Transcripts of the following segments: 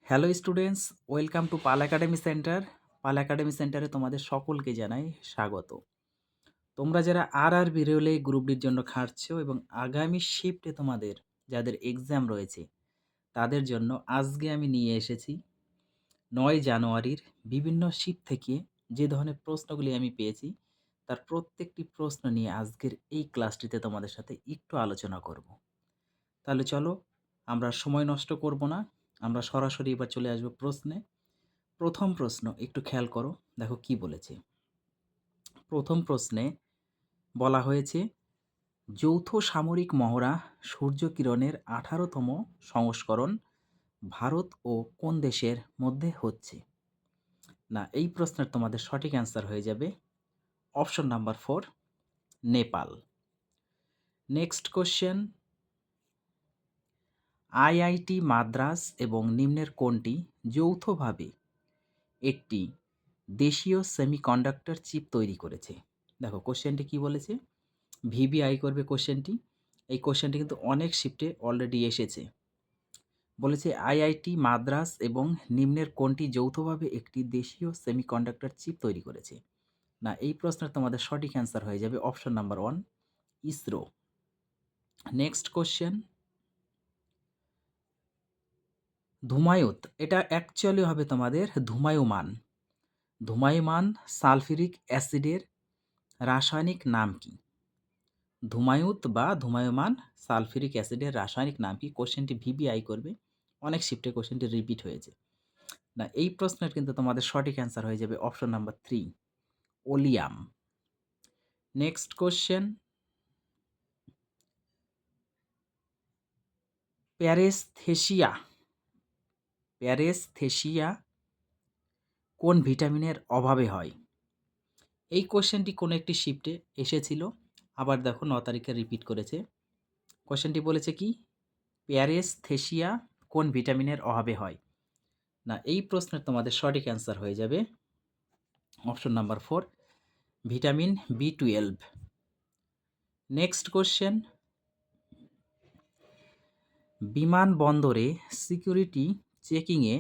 Hello students, welcome to Pal academy centre. Pal academy সেন্টারে তোমাদের সকলকে জানাই স্বাগত। তোমরা যারা আরআরবি রেলওয়ে গ্রুপ ডির জন্য খাটছো এবং আগামী শিফটে তোমাদের যাদের এক্সাম রয়েছে তাদের জন্য আজকে আমি নিয়ে এসেছি 9 জানুয়ারির বিভিন্ন শিফট থেকে যে ধরনের প্রশ্নগুলি আমি পেয়েছি তার প্রত্যেকটি প্রশ্ন নিয়ে আজকের এই ক্লাসটিতে তোমাদের সাথে একটু আলোচনা করব। তাহলে চলো, আমরা সময় নষ্ট করব না, আমরা সরাসরি এবার চলে আসবো প্রশ্নে। প্রথম প্রশ্ন একটু খেয়াল করো, দেখো কি বলেছে। প্রথম প্রশ্নে বলা হয়েছে যৌথ সামরিক মহড়া সূর্যকিরণের 18তম সংস্করণ ভারত ও কোন দেশের মধ্যে হচ্ছে? না, এই প্রশ্নের তোমাদের সঠিক অ্যান্সার হয়ে যাবে option number 4, Nepal. Next question, IIT Madras এবং নিম্নের কোনটি যৌথভাবে একটি দেশীয় সেমিকন্ডাক্টর চিপ তৈরি করেছে? দেখো কোশ্চেনটি কি বলেছে, ভিবিআই করবে কোশ্চেনটি। এই কোশ্চেনটি কিন্তু অনেক শিফটে অলরেডি এসেছে। বলেছে আইআইটি মাদ্রাজ এবং নিম্নের কোনটি যৌথভাবে একটি দেশীয় সেমিকন্ডাক্টর চিপ তৈরি করেছে? না, এই প্রশ্নের তোমাদের সঠিক অ্যান্সার হয়ে যাবে option number 1, ISRO. Next question, ধুমায়ুত, এটা অ্যাকচুয়ালি হবে তোমাদের ধুমায়ুমান। ধুমায়ুমান সালফিউরিক অ্যাসিডের রাসায়নিক নাম কি? ধুমায়ুত বা ধুমায়ুমান সালফিউরিক অ্যাসিডের রাসায়নিক নাম কি? কোশ্চেনটি ভিবিআই করবে, অনেক শিফটে কোশ্চেনটি রিপিট হয়েছে। না, এই প্রশ্নের কিন্তু তোমাদের সঠিক অ্যান্সার হয়ে যাবে option number 3, oleum. Next question, paraesthesia paraesthesia কোন ভিটামিনের অভাবে হয়? এই কোশ্চেনটি কোনো একটি শিফটে এসেছিল, আবার দেখো 9 তারিখে রিপিট করেছে। কোশ্চেনটি বলেছে কি, প্যারেস্থেসিয়া কোন ভিটামিনের অভাবে হয়? না, এই প্রশ্নের তোমাদের সঠিক অ্যান্সার হয়ে যাবে option number 4, vitamin B12। Next question, বিমানবন্দরে সিকিউরিটি চেকিংয়ে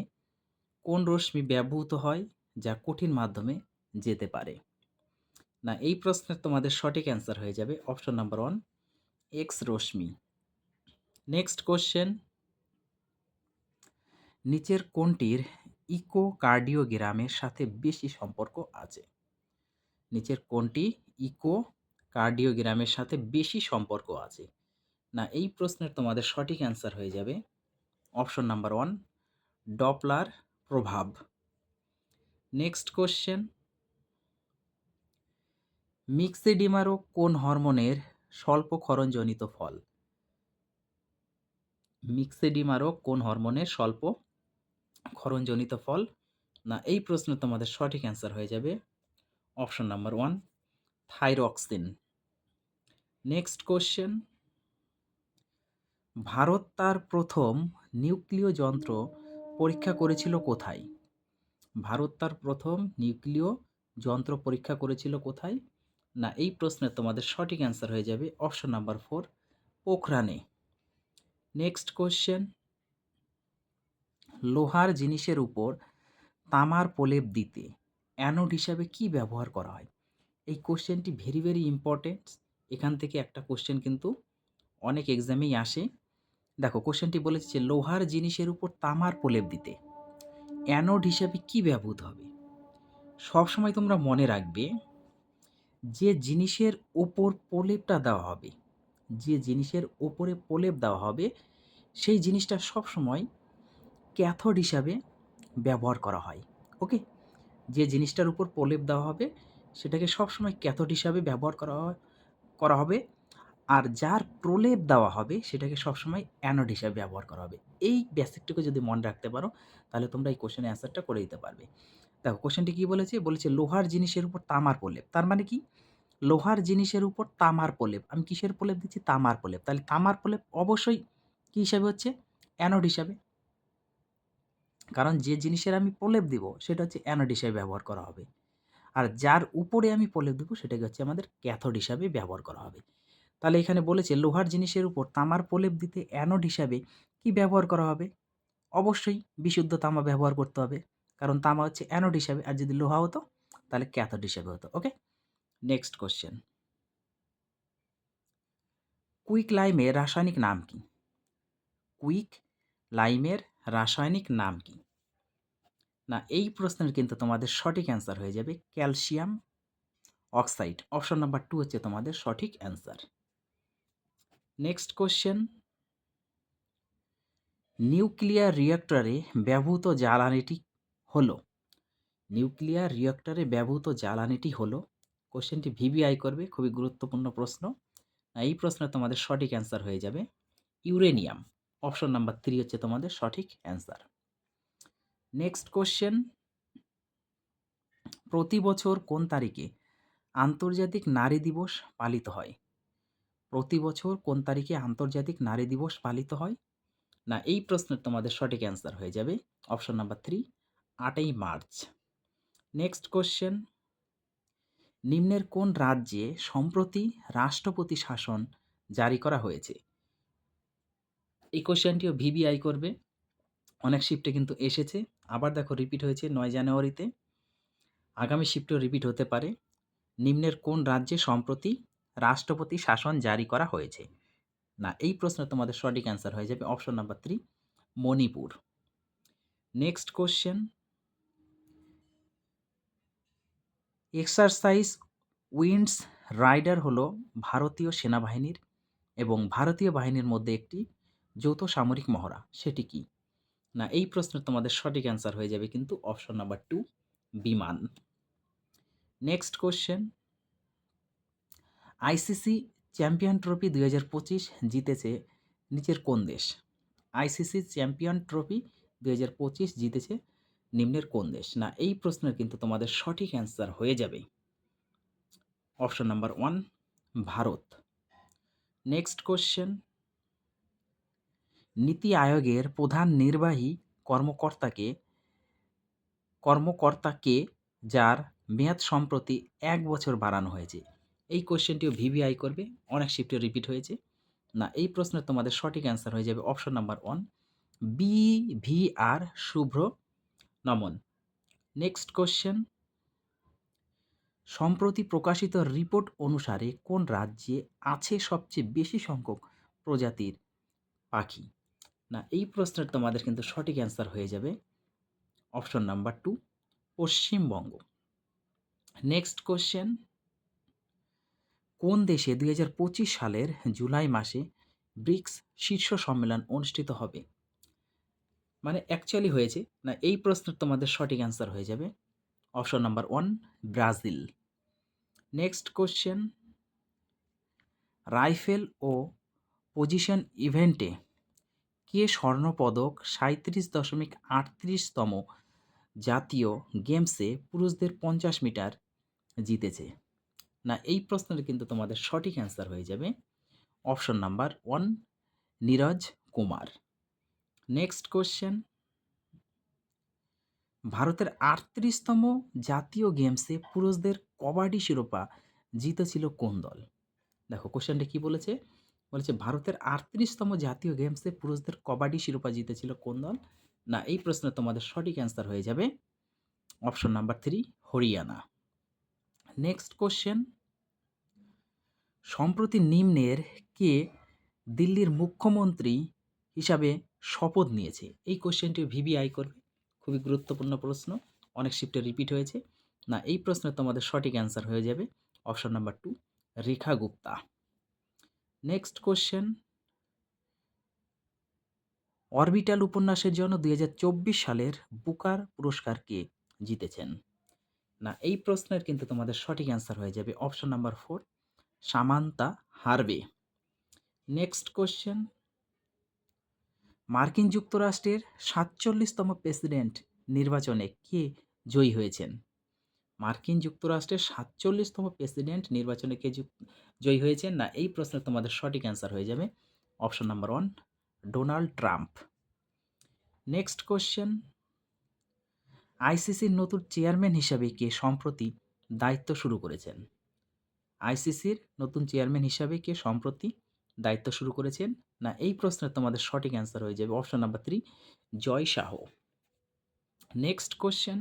কোন রশ্মি ব্যবহৃত হয় যা কঠিন মাধ্যমে যেতে পারে? না, এই প্রশ্নের তোমাদের সঠিক অ্যান্সার হয়ে যাবে অপশন নাম্বার 1, এক্স রশ্মি। নেক্সট কোশ্চেন, নিচের কোনটির ইকোকার্ডিওগ্রামের সাথে বেশি সম্পর্ক আছে? নিচের কোনটি ইকোকার্ডিওগ্রামের সাথে বেশি সম্পর্ক আছে? না, এই প্রশ্নের তোমাদের সঠিক অ্যান্সার হয়ে যাবে অপশন নাম্বার 1, ডপলার প্রভাব। নেক্সট কোশ্চেন, মিক্সেডিমারও কোন হরমোনের স্বল্প ক্ষরণজনিত ফল? মিক্সেডিমারও কোন হরমোনের স্বল্প ক্ষরণজনিত ফল? না, এই প্রশ্নের তোমাদের সঠিক অ্যান্সার হয়ে যাবে option number 1, thyroxine. Next question, Bharat তার প্রথম নিউক্লিয় যন্ত্র পরীক্ষা করেছিল কোথায়? ভারত তার প্রথম নিউক্লিয় যন্ত্র পরীক্ষা করেছিল কোথায়? না, এই প্রশ্নের তোমাদের সঠিক অ্যান্সার হয়ে যাবে অপশন নাম্বার 4, পোখরানে। নেক্সট কোশ্চেন, লোহার জিনিসের উপর তামার প্রলেপ দিতে অ্যানোড হিসাবে কি ব্যবহার করা হয়? এই কোশ্চেনটি ভেরি ভেরি ইম্পর্টেন্ট। এখান থেকে একটা কোশ্চেন কিন্তু অনেক এক্সামেই আসে। দেখো কোশ্চেনটি বলেছে লোহার জিনিসের উপর তামার প্রলেপ দিতে অ্যানোড হিসাবে কি ব্যবহৃত হবে? সবসময় তোমরা মনে রাখবে, যে জিনিসের ওপর প্রলেপটা দেওয়া হবে, যে জিনিসের ওপরে প্রলেপ দেওয়া হবে সেই জিনিসটা সবসময় ক্যাথোড হিসাবে ব্যবহার করা হয়। ওকে, যে জিনিসটার উপর প্রলেপ দেওয়া হবে সেটাকে সবসময় ক্যাথোড হিসাবে ব্যবহার করা হবে, আর যার প্রলেপ দেওয়া হবে সেটাকে সবসময় অ্যানোড হিসাবে ব্যবহার করা হবে। এই বেসিকটুকু যদি মনে রাখতে পারো তাহলে তোমরা এই কোশ্চেনের অ্যান্সারটা করে দিতে পারবে। দেখো কোশ্চেনটি কী বলেছে, বলেছে লোহার জিনিসের উপর তামার প্রলেপ। তার মানে কি, লোহার জিনিসের উপর তামার প্রলেপ, আমি কিসের প্রলেপ দিচ্ছি? তামার প্রলেপ। তাহলে তামার প্রলেপ অবশ্যই কী হিসাবে হচ্ছে? অ্যানোড হিসাবে। কারণ যে জিনিসের আমি প্রলেপ দিব সেটা হচ্ছে অ্যানোড হিসাবে ব্যবহার করা হবে, আর যার উপরে আমি প্রলেপ দেবো সেটাকে হচ্ছে আমাদের ক্যাথোড হিসাবে ব্যবহার করা হবে। তাহলে এখানে বলেছে লোহার জিনিসের উপর তামার প্রলেপ দিতে অ্যানোড হিসাবে কি ব্যবহার করা হবে? অবশ্যই বিশুদ্ধ তামা ব্যবহার করতে হবে, কারণ তামা হচ্ছে অ্যানোড হিসাবে, আর যদি লোহা হতো তাহলে ক্যাথোড হিসাবে হতো। ওকে, নেক্সট কোশ্চেন, কুইক লাইমের রাসায়নিক নাম কি? কুইক লাইমের রাসায়নিক নাম কি? না, এই প্রশ্নের কিন্তু তোমাদের সঠিক অ্যান্সার হয়ে যাবে ক্যালসিয়াম অক্সাইড। অপশন নাম্বার 2 হচ্ছে তোমাদের সঠিক অ্যান্সার। নেক্সট কোশ্চেন, নিউক্লিয়ার রিঅ্যাক্টরে ব্যবহৃত জ্বালানিটি হলো, নিউক্লিয়ার রিঅ্যাক্টরে ব্যবহৃত জ্বালানিটি হলো, কোশ্চেনটি ভিভিআই করবে, খুবই গুরুত্বপূর্ণ প্রশ্ন। এই প্রশ্নের তোমাদের সঠিক অ্যান্সার হয়ে যাবে ইউরেনিয়াম। অপশন নাম্বার 3 হচ্ছে তোমাদের সঠিক অ্যান্সার। নেক্সট কোশ্চেন, প্রতি বছর কোন তারিখে আন্তর্জাতিক নারী দিবস পালিত হয়? প্রতি বছর কোন তারিখে আন্তর্জাতিক নারী দিবস পালিত হয়? না, এই প্রশ্নের তোমাদের সঠিক অ্যান্সার হয়ে যাবে অপশন নাম্বার 3, 8ই মার্চ। নেক্সট কোশ্চেন, নিম্নের কোন রাজ্যে সম্প্রতি রাষ্ট্রপতি শাসন জারি করা হয়েছে? এই কোশ্চেনটিও ভিভিআই করবে, অনেক শিফটে কিন্তু এসেছে, আবার দেখো রিপিট হয়েছে 9 জানুয়ারিতে, আগামী শিফটেও রিপিট হতে পারে। নিম্নের কোন রাজ্যে সম্প্রতি রাষ্ট্রপতি শাসন জারি করা হয়েছে? না, এই প্রশ্নের তোমাদের সঠিক অ্যান্সার হয়ে যাবে option number 3, Manipur. Next question, exercise winds rider হলো ভারতীয় সেনাবাহিনীর এবং ভারতীয় বাহিনীর মধ্যে একটি যৌথ সামরিক মহড়া, সেটি কি? না, এই প্রশ্নের তোমাদের সঠিক অ্যান্সার হয়ে যাবে কিন্তু অপশন নাম্বার 2, বিমান। Next question, ICC champion trophy 2025 জিতেছে নিচের কোন দেশ? আইসিসি চ্যাম্পিয়ন ট্রফি 2025 জিতেছে নিম্নের কোন দেশ? না, এই প্রশ্নের কিন্তু তোমাদের সঠিক অ্যান্সার হয়ে যাবে option number 1, Bharat. Next question, নীতি আয়োগের প্রধান নির্বাহী কর্মকর্তাকে যার মেয়াদ সম্প্রতি 1 বছর বাড়ানো হয়েছে? এই কোশ্চেনটিও ভিভিআই করবে, অনেক শিফটে রিপিট হয়েছে। না, এই প্রশ্নের তোমাদের সঠিক অ্যান্সার হয়ে যাবে অপশন নাম্বার 1, বিভিআর শুভ্র নমন। নেক্সট কোশ্চেন, সম্প্রতি প্রকাশিত রিপোর্ট অনুসারে কোন রাজ্যে আছে সবচেয়ে বেশি সংখ্যক প্রজাতির পাখি? না, এই প্রশ্নের তোমাদের কিন্তু সঠিক অ্যান্সার হয়ে যাবে option number 2, Paschimbanga. Next question, কোন দেশে 2025 সালের জুলাই মাসে ব্রিক্স শীর্ষ সম্মেলন অনুষ্ঠিত হবে? মানে অ্যাকচুয়ালি হয়েছে না, এই প্রশ্নের তোমাদের সঠিক অ্যান্সার হয়ে যাবে option number 1, Brazil. Next question, rifle ও পজিশন ইভেন্টে কে স্বর্ণপদক 37.38তম জাতীয় গেমসে পুরুষদের 50 মিটার জিতেছে? না, এই প্রশ্নের কিন্তু তোমাদের সঠিক অ্যান্সার হয়ে যাবে option number 1, Neeraj Kumar. Next question, ভারতের 38তম জাতীয় গেমসে পুরুষদের কবাডি শিরোপা জিতেছিল কোন দল? দেখো কোশ্চেনটা কি বলেছে, বলেছে ভারতের 38তম জাতীয় গেমসে পুরুষদের কবাডি শিরোপা জিতেছিল কোন দল? না, এই প্রশ্নে তোমাদের সঠিক অ্যান্সার হয়ে যাবে option number 3, Haryana. Next question, সম্প্রতি নিম্নের কে দিল্লির মুখ্যমন্ত্রী হিসাবে শপথ নিয়েছে? এই কোশ্চেনটি ভিভিআই করবে, খুবই গুরুত্বপূর্ণ প্রশ্ন, অনেক শিফটে রিপিট হয়েছে। না, এই প্রশ্নে তোমাদের সঠিক অ্যান্সার হয়ে যাবে অপশন নাম্বার 2, রেখা গুপ্তা। নেক্সট কোশ্চেন, অরবিটাল উপন্যাসের জন্য 2024 সালের বুকার পুরস্কার কে জিতেছেন? না, এই প্রশ্নের কিন্তু তোমাদের সঠিক অ্যান্সার হয়ে যাবে option number 4, Samanta হারভে। Next question, মার্কিন যুক্তরাষ্ট্রের 47তম প্রেসিডেন্ট নির্বাচনে কে জয়ী হয়েছেন? মার্কিন যুক্তরাষ্ট্রের 47তম প্রেসিডেন্ট নির্বাচনে কে জয়ী হয়েছেন? না, এই প্রশ্নের তোমাদের সঠিক অ্যান্সার হয়ে যাবে option number 1, Donald Trump. Next question, আইসিসির নতুন চেয়ারম্যান হিসাবে কে সম্প্রতি দায়িত্ব শুরু করেছেন? আইসিসির নতুন চেয়ারম্যান হিসাবে কে সম্প্রতি দায়িত্ব শুরু করেছেন? না এই প্রশ্নের তোমাদের সঠিক অ্যান্সার হয়ে যাবে অপশন নাম্বার 3 জয় শাহ। নেক্সট কোশ্চেন,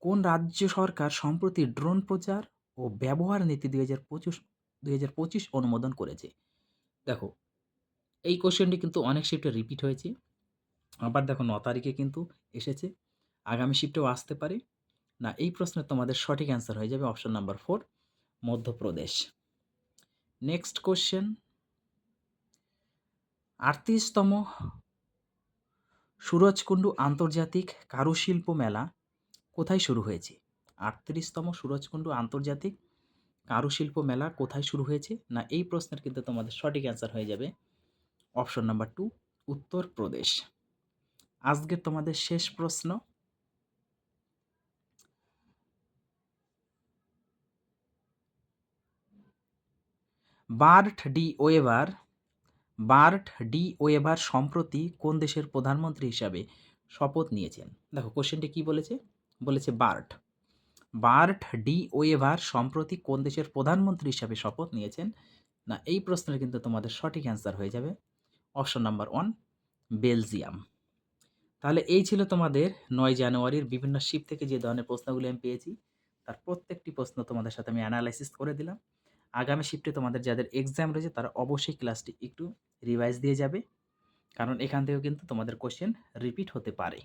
কোন রাজ্য সরকার সম্প্রতি ড্রোন প্রচার ও ব্যবহার নীতি 2025 অনুমোদন করেছে? দেখো এই কোশ্চেনটি কিন্তু অনেক শিফটে রিপিট হয়েছে, আবার দেখো 9 তারিখে কিন্তু এসেছে, আগামী শিফটেও আসতে পারে। না এই প্রশ্নের তোমাদের সঠিক অ্যান্সার হয়ে যাবে option number 4 Madhya Pradesh. Next question, 38তম সুরজকুণ্ডু আন্তর্জাতিক কারুশিল্প মেলা কোথায় শুরু হয়েছে? 38তম সুরজকুণ্ডু আন্তর্জাতিক কারুশিল্প মেলা কোথায় শুরু হয়েছে? না এই প্রশ্নের কিন্তু তোমাদের সঠিক অ্যান্সার হয়ে যাবে অপশন নাম্বার 2 উত্তরপ্রদেশ। আজকের তোমাদের শেষ প্রশ্ন, বার্ট ডি ওয়েভার সম্প্রতি কোন দেশের প্রধানমন্ত্রী হিসাবে শপথ নিয়েছেন? দেখো কোশ্চেনটি কি বলেছে, বলেছে বার্ট ডি ওয়েভার সম্প্রতি কোন দেশের প্রধানমন্ত্রী হিসাবে শপথ নিয়েছেন? না এই প্রশ্নের কিন্তু তোমাদের সঠিক অ্যান্সার হয়ে যাবে অপশন নাম্বার 1 বেলজিয়াম। তাহলে এই ছিল তোমাদের 9 জানুয়ারির বিভিন্ন শিফট থেকে যে ধরনের প্রশ্নগুলি আমি পেয়েছি তার প্রত্যেকটি প্রশ্ন তোমাদের সাথে আমি অ্যানালাইসিস করে দিলাম। আগামী শিফটে তোমাদের যাদের এক্সাম রয়েছে তারা অবশ্যই ক্লাসটি একটু রিভাইজ দিয়ে যাবে, কারণ এখান থেকেও কিন্তু তোমাদের কোশ্চেন রিপিট হতে পারে।